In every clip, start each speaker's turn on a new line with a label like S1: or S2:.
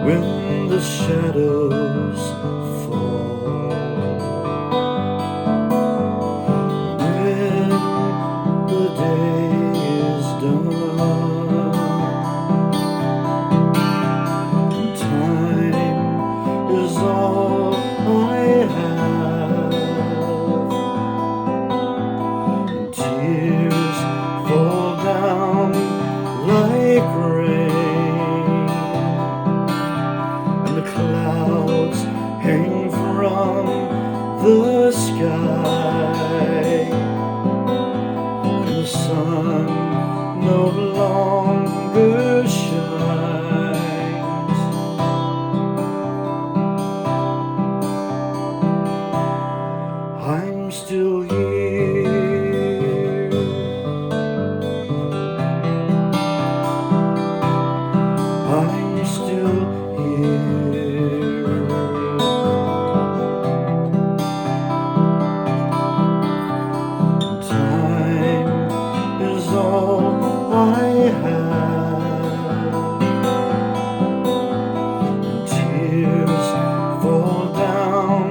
S1: when the shadows fall, when the day is done, and time is all I have, and tears fall down like rain, and the clouds hang from the sky, and the sun no longer shines. I'm still here, I'm still here. Time is all I have, and tears fall down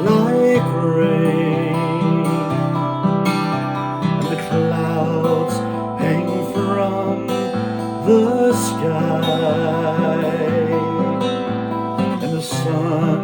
S1: like rain, and the clouds hang from the sky, and the sun